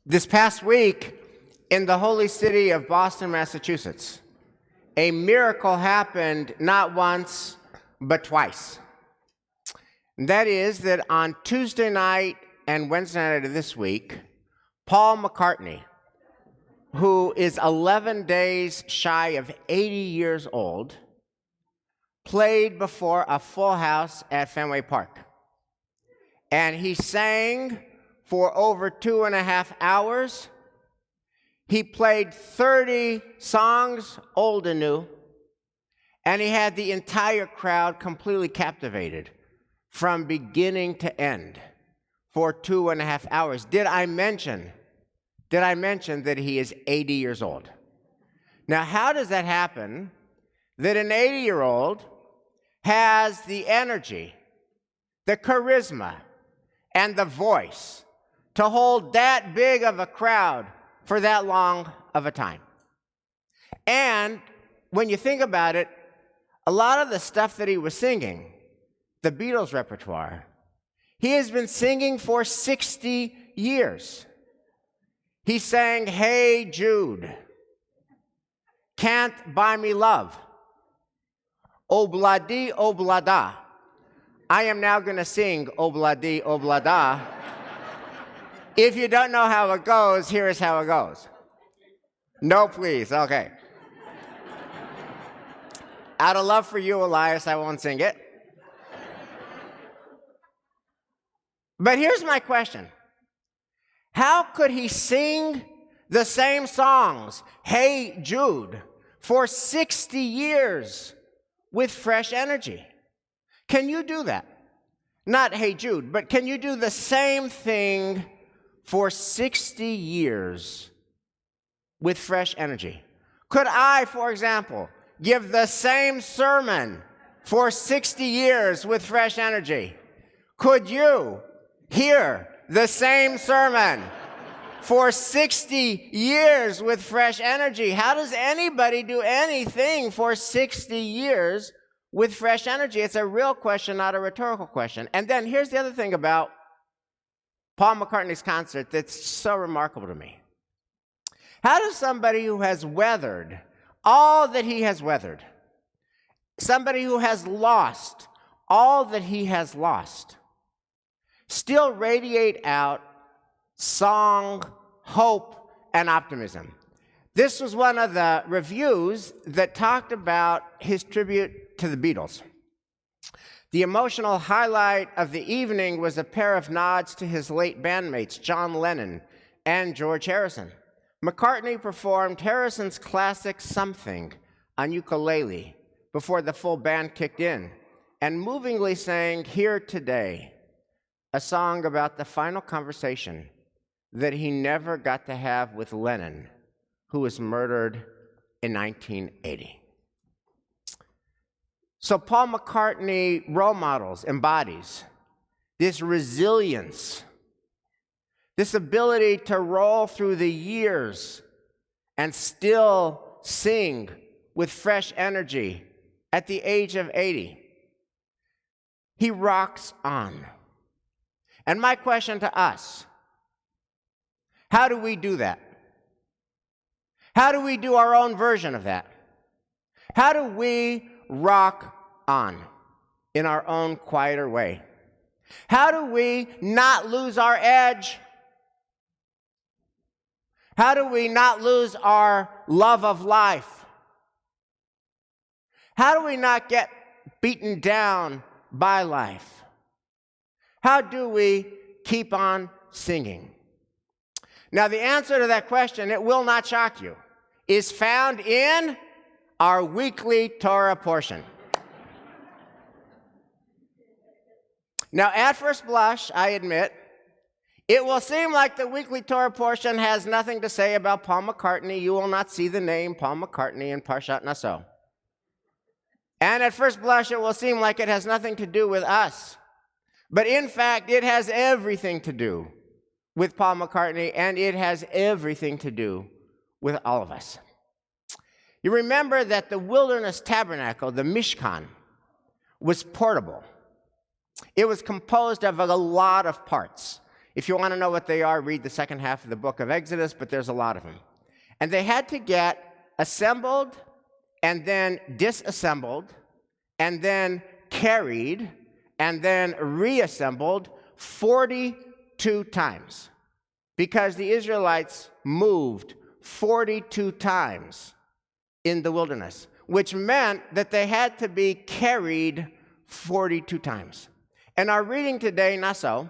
This past week, in the holy city of Boston, Massachusetts, a miracle happened not once, but twice. And that is that on Tuesday night and Wednesday night of this week, Paul McCartney, who is 11 days shy of 80 years old, played before a full house at Fenway Park. And he sang for over 2.5 hours. He played 30 songs, old and new, and he had the entire crowd completely captivated from beginning to end for 2.5 hours. Did I mention that he is 80 years old? Now, how does that happen that an 80-year-old has the energy, the charisma, and the voice to hold that big of a crowd for that long of a time? And when you think about it, a lot of the stuff that he was singing, the Beatles repertoire, he has been singing for 60 years. He sang, "Hey Jude," "Can't Buy Me Love," "Obladi Oblada." I am now going to sing "Obladi Oblada." If you don't know how it goes, here is how it goes. No, please. Okay. Out of love for you, Elias, I won't sing it. But here's my question. How could he sing the same songs, "Hey Jude," for 60 years with fresh energy? Can you do that? Not "Hey Jude," but can you do the same thing for 60 years with fresh energy? Could I, for example, give the same sermon for 60 years with fresh energy? Could you hear the same sermon for 60 years with fresh energy? How does anybody do anything for 60 years with fresh energy? It's a real question, not a rhetorical question. And then here's the other thing about Paul McCartney's concert that's so remarkable to me. How does somebody who has weathered all that he has weathered, somebody who has lost all that he has lost, still radiate out song, hope, and optimism? This was one of the reviews that talked about his tribute to the Beatles. The emotional highlight of the evening was a pair of nods to his late bandmates, John Lennon and George Harrison. McCartney performed Harrison's classic "Something" on ukulele before the full band kicked in, and movingly sang "Here Today," a song about the final conversation that he never got to have with Lennon, who was murdered in 1980. So Paul McCartney embodies this resilience, this ability to roll through the years and still sing with fresh energy at the age of 80. He rocks on. And my question to us, how do we do that? How do we do our own version of that? How do we rock on in our own quieter way? How do we not lose our edge? How do we not lose our love of life? How do we not get beaten down by life? How do we keep on singing? Now, the answer to that question, it will not shock you, is found in our weekly Torah portion. Now, at first blush, I admit, it will seem like the weekly Torah portion has nothing to say about Paul McCartney. You will not see the name Paul McCartney in Parshat Naso. And at first blush, it will seem like it has nothing to do with us. But in fact, it has everything to do with Paul McCartney, and it has everything to do with all of us. You remember that the wilderness tabernacle, the Mishkan, was portable. It was composed of a lot of parts. If you want to know what they are, read the second half of the book of Exodus, but there's a lot of them. And they had to get assembled and then disassembled and then carried and then reassembled 42 times, because the Israelites moved 42 times in the wilderness, which meant that they had to be carried 42 times. And our reading today, Naso,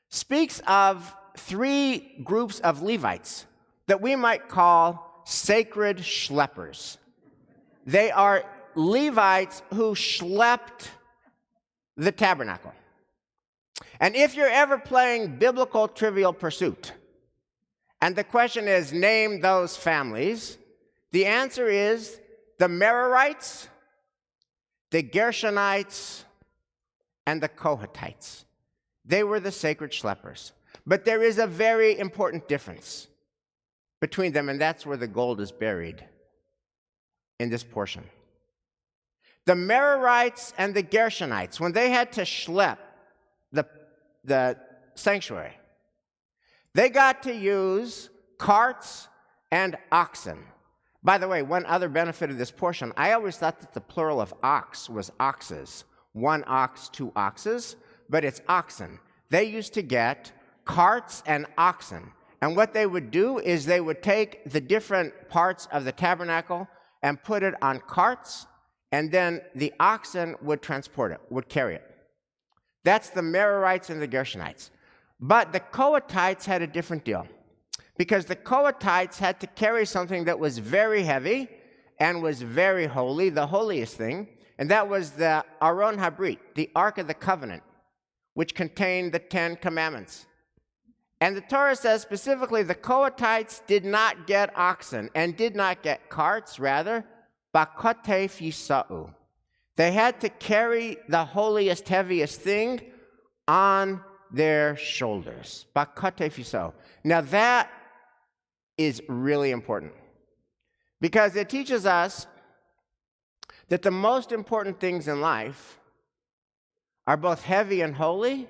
speaks of 3 groups of Levites that we might call sacred schleppers. They are Levites who schlepped the tabernacle. And if you're ever playing biblical Trivial Pursuit, and the question is, name those families, the answer is the Merarites, the Gershonites, and the Kohathites. They were the sacred schleppers. But there is a very important difference between them, and that's where the gold is buried in this portion. The Merarites and the Gershonites, when they had to schlep the sanctuary, they got to use carts and oxen. By the way, one other benefit of this portion, I always thought that the plural of ox was oxes. 1 ox, 2 oxes, but it's oxen. They used to get carts and oxen. And what they would do is they would take the different parts of the tabernacle and put it on carts, and then the oxen would transport it, would carry it. That's the Merarites and the Gershonites. But the Kohathites had a different deal, because the Kohathites had to carry something that was very heavy and was very holy, the holiest thing, and that was the Aron Habrit, the Ark of the Covenant, which contained the 10 Commandments. And the Torah says specifically the Kohathites did not get oxen and did not get carts, rather, bakotef yisa'u. They had to carry the holiest, heaviest thing on their shoulders. Bakotef yisa'u. Now that is really important, because it teaches us that the most important things in life are both heavy and holy,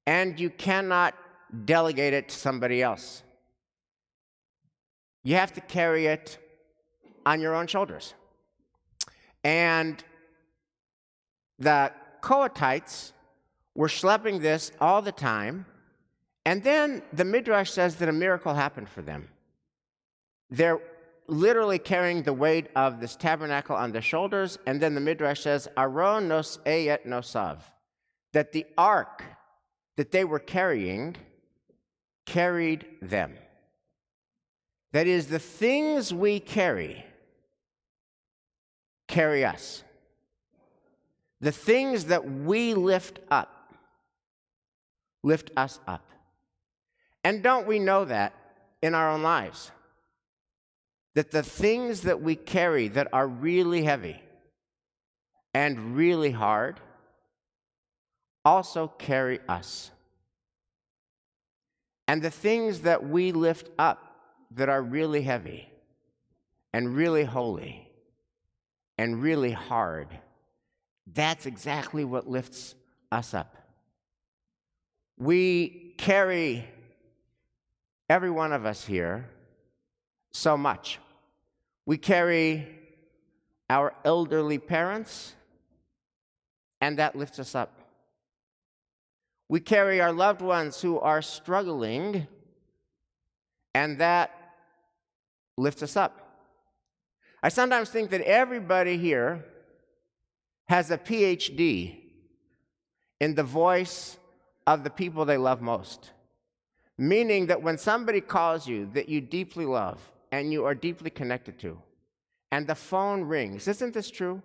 and you cannot delegate it to somebody else. You have to carry it on your own shoulders. And the Kohathites were schlepping this all the time, and then the Midrash says that a miracle happened for them. They're literally carrying the weight of this tabernacle on their shoulders, and then the Midrash says, Aron nos eyet nosav, that the ark that they were carrying carried them. That is, the things we carry us. The things that we lift us up. And don't we know that in our own lives? That the things that we carry that are really heavy and really hard also carry us. And the things that we lift up that are really heavy and really holy and really hard, that's exactly what lifts us up. We carry, every one of us here, so much. We carry our elderly parents, and that lifts us up. We carry our loved ones who are struggling, and that lifts us up. I sometimes think that everybody here has a PhD in the voice of the people they love most. Meaning that when somebody calls you that you deeply love and you are deeply connected to, and the phone rings, isn't this true?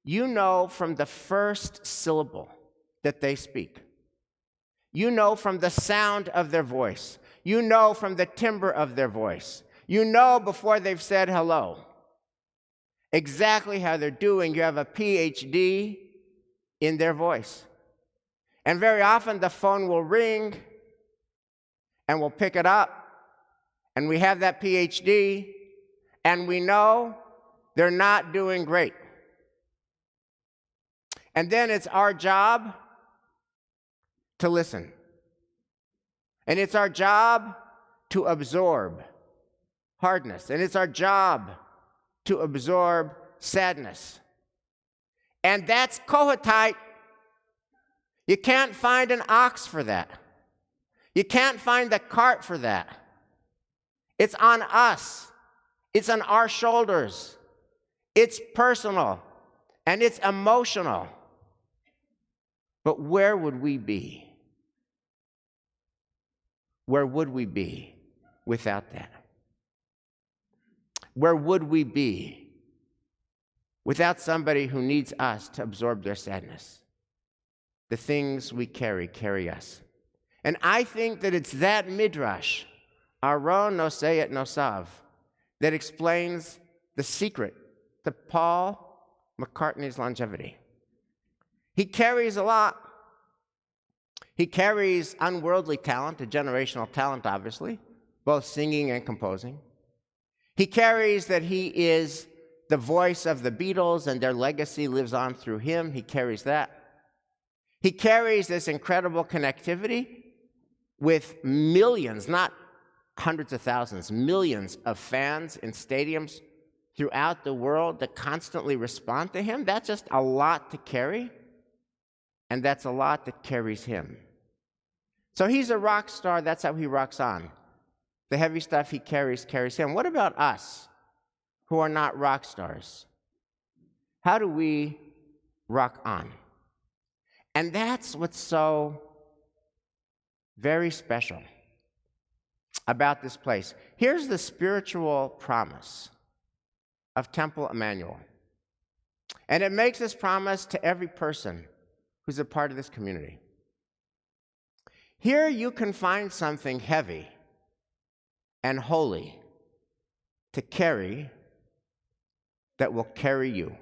You know from the first syllable that they speak. You know from the sound of their voice. You know from the timbre of their voice. You know before they've said hello exactly how they're doing. You have a PhD in their voice. And very often the phone will ring, and we'll pick it up, and we have that PhD, and we know they're not doing great. And then it's our job to listen. And it's our job to absorb hardness. And it's our job to absorb sadness. And that's Kohathite. You can't find an ox for that. You can't find the cart for that. It's on us. It's on our shoulders. It's personal and it's emotional. But where would we be? Where would we be without that? Where would we be without somebody who needs us to absorb their sadness? The things we carry us. And I think that it's that midrash, Aron Noseyet Nosav, that explains the secret to Paul McCartney's longevity. He carries a lot. He carries unworldly talent, a generational talent, obviously, both singing and composing. He carries that he is the voice of the Beatles and their legacy lives on through him. He carries that. He carries this incredible connectivity with millions, not hundreds of thousands, millions of fans in stadiums throughout the world that constantly respond to him. That's just a lot to carry, and that's a lot that carries him. So he's a rock star. That's how he rocks on. The heavy stuff he carries him. What about us who are not rock stars? How do we rock on? And that's what's so very special about this place. Here's the spiritual promise of Temple Emmanuel. And it makes this promise to every person who's a part of this community. Here you can find something heavy and holy to carry that will carry you.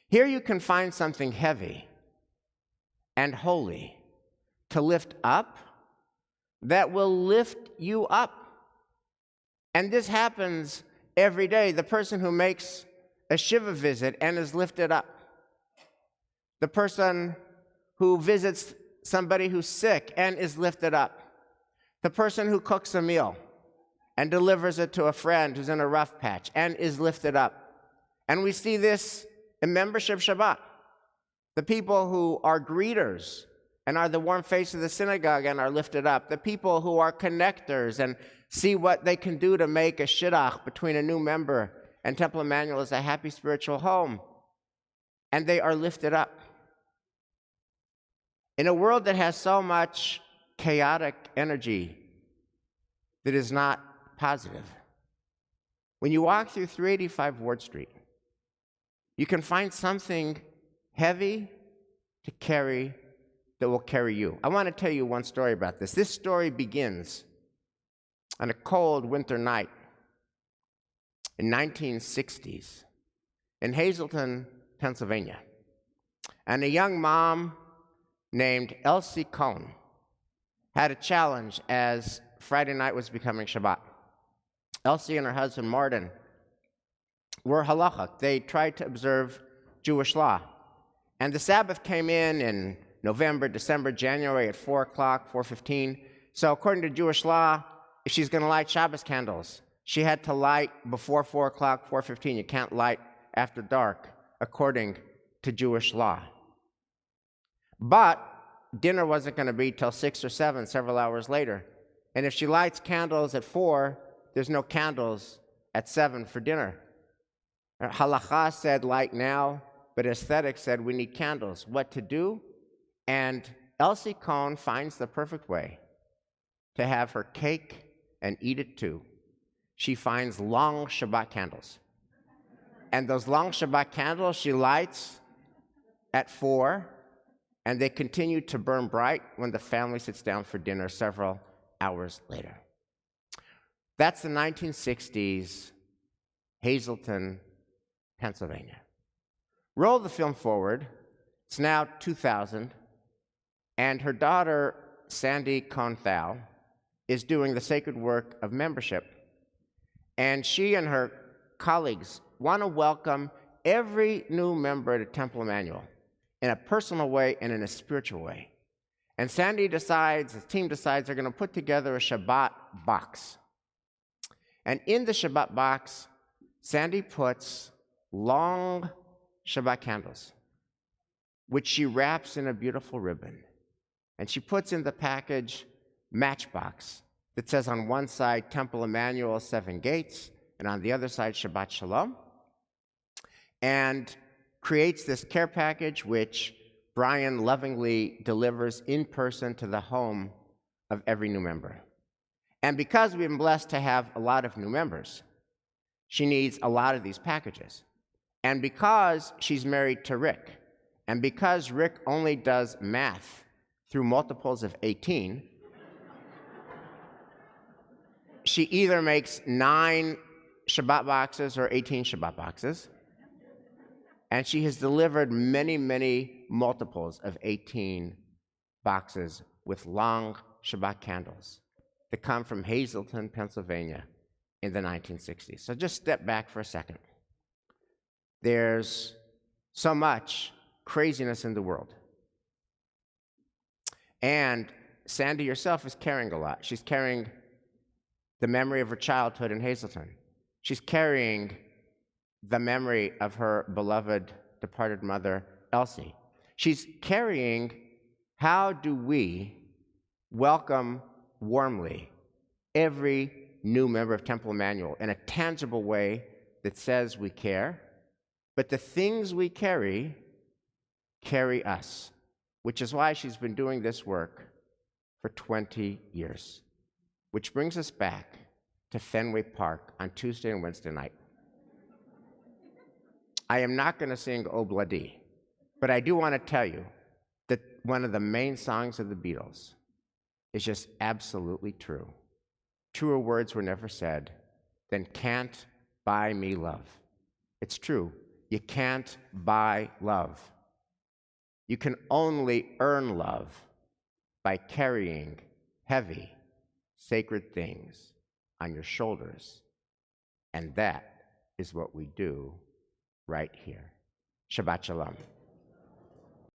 Here you can find something heavy and holy to lift up that will lift you up. And this happens every day. The person who makes a Shiva visit and is lifted up. The person who visits somebody who's sick and is lifted up. The person who cooks a meal and delivers it to a friend who's in a rough patch and is lifted up. And we see this in membership Shabbat. The people who are greeters and are the warm face of the synagogue and are lifted up. The people who are connectors and see what they can do to make a shidduch between a new member and Temple Emmanuel as a happy spiritual home. And they are lifted up. In a world that has so much chaotic energy that is not positive, when you walk through 385 Ward Street, you can find something heavy to carry that will carry you. I want to tell you one story about this. This story begins on a cold winter night in 1960s in Hazleton, Pennsylvania. And a young mom named Elsie Cohn had a challenge as Friday night was becoming Shabbat. Elsie and her husband Martin were halachic. They tried to observe Jewish law. And the Sabbath came in November, December, January at 4 o'clock, 4:15. So according to Jewish law, if she's going to light Shabbos candles, she had to light before 4 o'clock, 4:15. You can't light after dark, according to Jewish law. But dinner wasn't going to be till 6 or 7, several hours later. And if she lights candles at 4, there's no candles at 7 for dinner. Halacha said light now, but aesthetics said we need candles. What to do? And Elsie Cohn finds the perfect way to have her cake and eat it too. She finds long Shabbat candles. And those long Shabbat candles she lights at 4, and they continue to burn bright when the family sits down for dinner several hours later. That's the 1960s, Hazleton, Pennsylvania. Roll the film forward. It's now 2000, and her daughter, Sandy Cohn-Thal, is doing the sacred work of membership. And she and her colleagues want to welcome every new member to Temple Emmanuel in a personal way and in a spiritual way. And the team decides they're going to put together a Shabbat box. And in the Shabbat box, Sandy puts long Shabbat candles, which she wraps in a beautiful ribbon. And she puts in the package matchbox that says on one side, Temple Emmanuel, 7 gates, and on the other side, Shabbat Shalom. And creates this care package, which Brian lovingly delivers in person to the home of every new member. And because we've been blessed to have a lot of new members, she needs a lot of these packages. And because she's married to Rick, and because Rick only does math through multiples of 18, she either makes 9 Shabbat boxes or 18 Shabbat boxes. And she has delivered many, many multiples of 18 boxes with long Shabbat candles that come from Hazleton, Pennsylvania in the 1960s. So just step back for a second. There's so much craziness in the world. And Sandy herself is carrying a lot. She's carrying the memory of her childhood in Hazleton. She's carrying the memory of her beloved departed mother, Elsie. She's carrying how do we welcome warmly every new member of Temple Emmanuel in a tangible way that says we care, but the things we carry us, which is why she's been doing this work for 20 years. Which brings us back to Fenway Park on Tuesday and Wednesday night. I am not going to sing Obladi, but I do want to tell you that one of the main songs of the Beatles is just absolutely true. Truer words were never said than "Can't buy me love." It's true. You can't buy love. You can only earn love by carrying heavy, sacred things on your shoulders. And that is what we do right here. Shabbat Shalom.